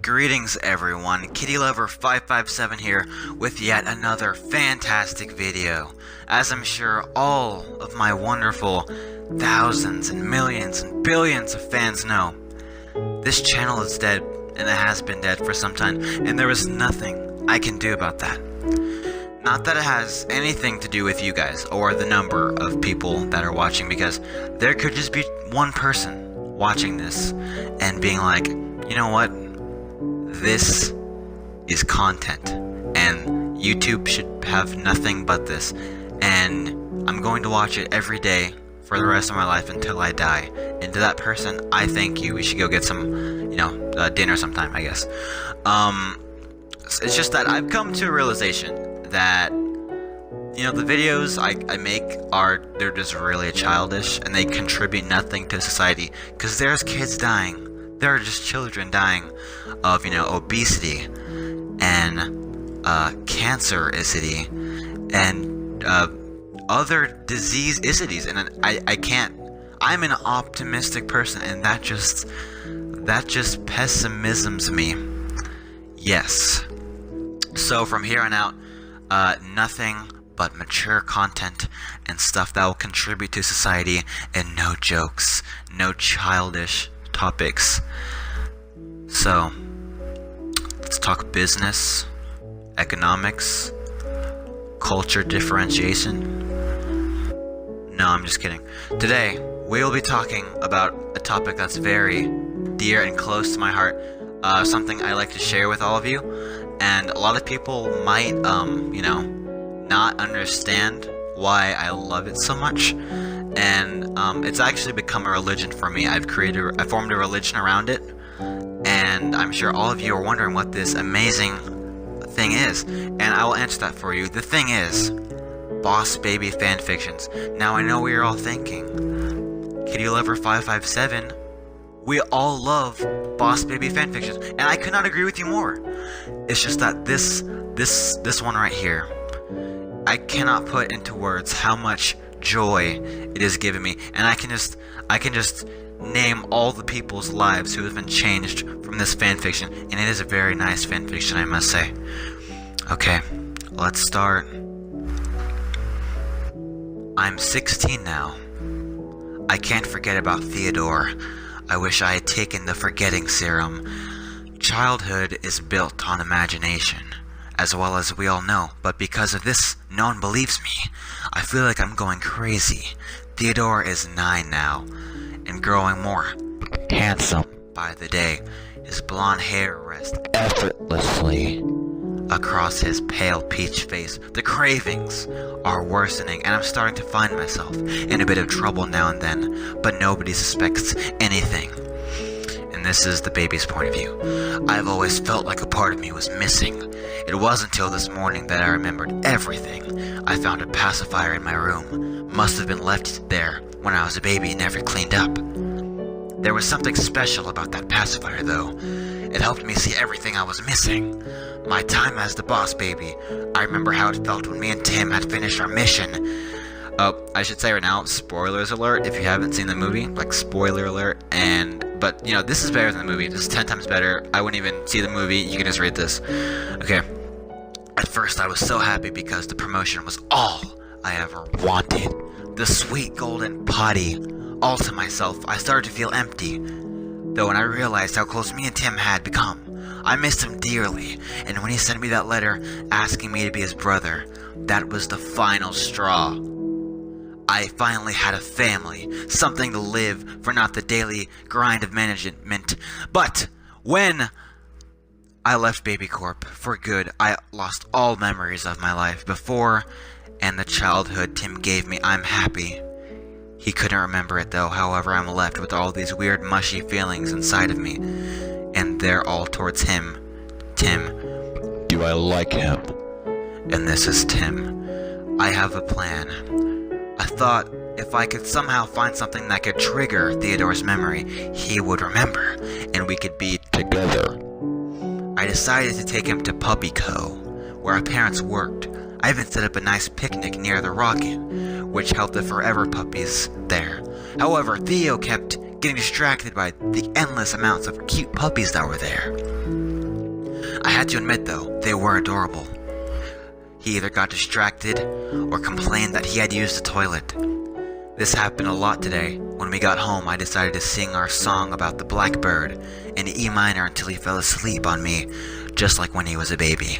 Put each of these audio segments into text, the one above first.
Greetings everyone, KittyLover557 here with yet another fantastic video. As I'm sure all of my wonderful thousands and millions and billions of fans know, this channel is dead and it has been dead for some time, and there is nothing I can do about that. Not that it has anything to do with you guys or the number of people that are watching, because there could just be one person watching this and being like, you know what? This is content, and YouTube should have nothing but this, and I'm going to watch it every day for the rest of my life until I die. And to that person, I thank you. We should go get some, dinner sometime, I guess. It's just that I've come to a realization that, the videos I make they're just really childish, and they contribute nothing to society, because there's kids dying. There are just children dying of, obesity and cancericity and other disease-icities, and I can't. I'm an optimistic person, and that just pessimisms me. Yes. So from here on out, nothing but mature content and stuff that will contribute to society, and no jokes, no childish topics. So let's talk business, economics, culture differentiation. No, I'm just kidding. Today we will be talking about a topic that's very dear and close to my heart, something I like to share with all of you, and a lot of people might not understand why I love it so much. And it's actually become a religion for me. I formed a religion around it, and I'm sure all of you are wondering what this amazing thing is, and I will answer that for you. The thing is, Boss Baby fanfictions. Now I know what you're all thinking. KittyLover557, we all love Boss Baby fanfictions, and I could not agree with you more. It's just that this one right here, I cannot put into words how much joy it has given me, and I can just name all the people's lives who have been changed from this fanfiction, and it is a very nice fanfiction, I must say. Okay, let's start. I'm 16 now. I can't forget about Theodore. I wish I had taken the forgetting serum. Childhood is built on imagination, as well as we all know, but because of this, no one believes me. I feel like I'm going crazy. Theodore is 9 now, and growing more handsome by the day. His blonde hair rests effortlessly across his pale peach face. The cravings are worsening, and I'm starting to find myself in a bit of trouble now and then, but nobody suspects anything. And this is the baby's point of view. I've always felt like a part of me was missing. It wasn't until this morning that I remembered everything. I found a pacifier in my room. Must have been left there when I was a baby and never cleaned up. There was something special about that pacifier, though. It helped me see everything I was missing. My time as the boss baby. I remember how it felt when me and Tim had finished our mission. I should say right now, spoilers alert if you haven't seen the movie, spoiler alert, but this is better than the movie. This is 10 times better. I wouldn't even see the movie, you can just read this. Okay. At first I was so happy because the promotion was all I ever wanted. The sweet golden potty. All to myself, I started to feel empty. Though when I realized how close me and Tim had become, I missed him dearly, and when he sent me that letter asking me to be his brother, that was the final straw. I finally had a family, something to live for, not the daily grind of management. But when I left Baby Corp for good, I lost all memories of my life before and the childhood Tim gave me. I'm happy. He couldn't remember it though, however I'm left with all these weird mushy feelings inside of me, and they're all towards him. Tim. Do I like him? And this is Tim. I have a plan. I thought if I could somehow find something that could trigger Theodore's memory, he would remember, and we could be together. I decided to take him to Puppy Co., where our parents worked. I even set up a nice picnic near the rocket, which held the forever puppies there. However, Theo kept getting distracted by the endless amounts of cute puppies that were there. I had to admit, though, they were adorable. He either got distracted or complained that he had used the toilet. This happened a lot today. When we got home, I decided to sing our song about the blackbird in E minor until he fell asleep on me, just like when he was a baby.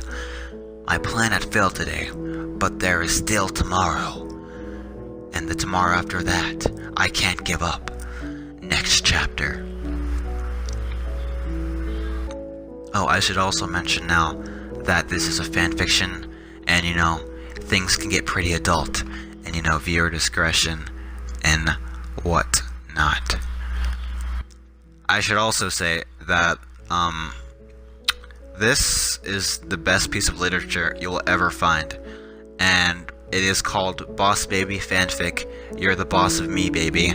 My plan had failed today, but there is still tomorrow. And the tomorrow after that, I can't give up. Next chapter. Oh, I should also mention now that this is a fanfiction, and things can get pretty adult, and viewer discretion and what not. I should also say that this is the best piece of literature you'll ever find, and it is called Boss Baby Fanfic, You're the Boss of Me, Baby.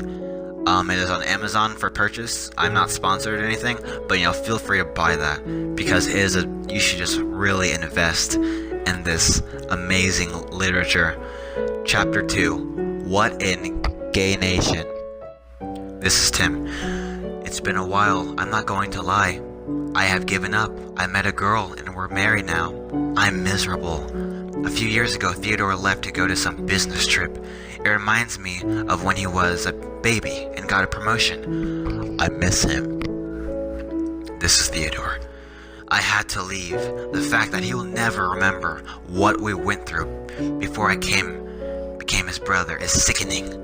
It is on Amazon for purchase. I'm not sponsored or anything, but feel free to buy that, because you should just really invest in this amazing literature. Chapter 2, What in Gay Nation? This is Tim. It's been a while, I'm not going to lie. I have given up. I met a girl and we're married now. I'm miserable. A few years ago, Theodore left to go to some business trip. It reminds me of when he was a baby and got a promotion. I miss him. This is Theodore. I had to leave. The fact that he will never remember what we went through before I became his brother is sickening.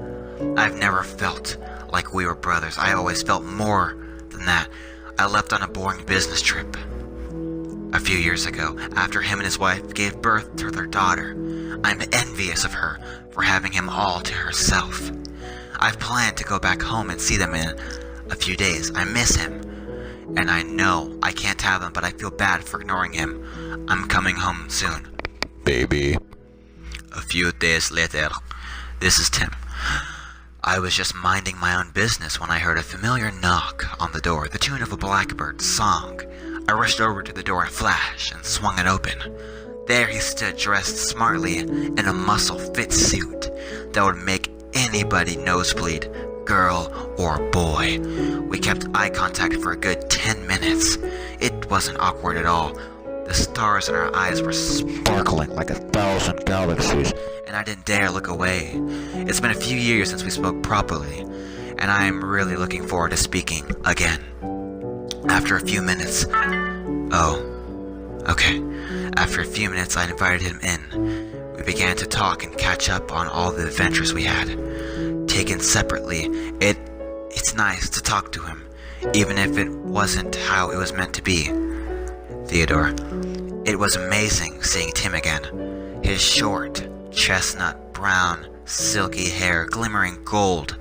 I've never felt like we were brothers. I always felt more than that. I left on a boring business trip a few years ago after him and his wife gave birth to their daughter. I'm envious of her for having him all to herself. I've planned to go back home and see them in a few days. I miss him, and I know I can't have him, but I feel bad for ignoring him. I'm coming home soon, baby. A few days later. This is Tim. I was just minding my own business when I heard a familiar knock on the door, the tune of a blackbird's song. I rushed over to the door in a flash and swung it open. There he stood, dressed smartly in a muscle-fit suit that would make anybody nosebleed, girl or boy. We kept eye contact for a good 10 minutes. It wasn't awkward at all. The stars in our eyes were sparkling like 1,000 galaxies, and I didn't dare look away. It's been a few years since we spoke properly, and I am really looking forward to speaking again. After a few minutes... After a few minutes, I invited him in. We began to talk and catch up on all the adventures we had. Taken separately, it's nice to talk to him, even if it wasn't how it was meant to be. Theodore, it was amazing seeing Tim again. His short, chestnut, brown, silky hair glimmering gold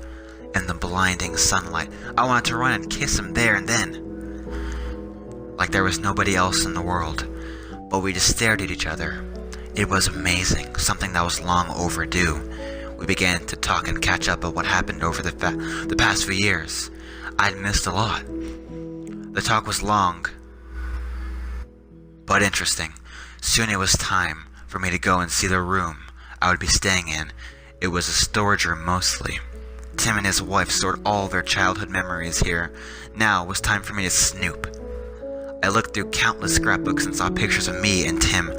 in the blinding sunlight. I wanted to run and kiss him there and then, like there was nobody else in the world. But we just stared at each other. It was amazing, something that was long overdue. We began to talk and catch up on what happened over the past few years. I'd missed a lot. The talk was long, but interesting. Soon it was time for me to go and see the room I would be staying in. It was a storage room mostly. Tim and his wife stored all their childhood memories here. Now it was time for me to snoop. I looked through countless scrapbooks and saw pictures of me and Tim.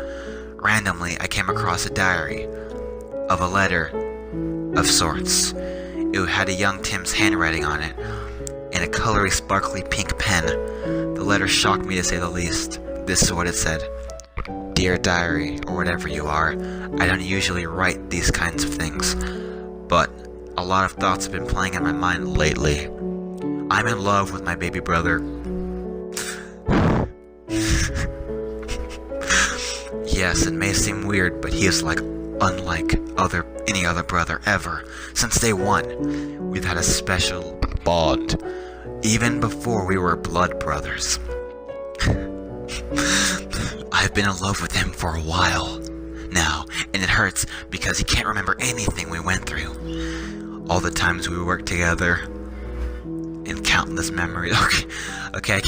Randomly, I came across a diary of a letter of sorts. It had a young Tim's handwriting on it, in a colory, sparkly pink pen. The letter shocked me to say the least. This is what it said. Dear diary, or whatever you are, I don't usually write these kinds of things, but a lot of thoughts have been playing in my mind lately. I'm in love with my baby brother. Yes, it may seem weird, but he is unlike any other brother ever. Since day one, we've had a special bond, even before we were blood brothers. I've been in love with him for a while now, and it hurts because he can't remember anything we went through. All the times we worked together, and countless memories. Okay,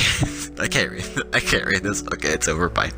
I can't read this. Okay, it's over. Bye.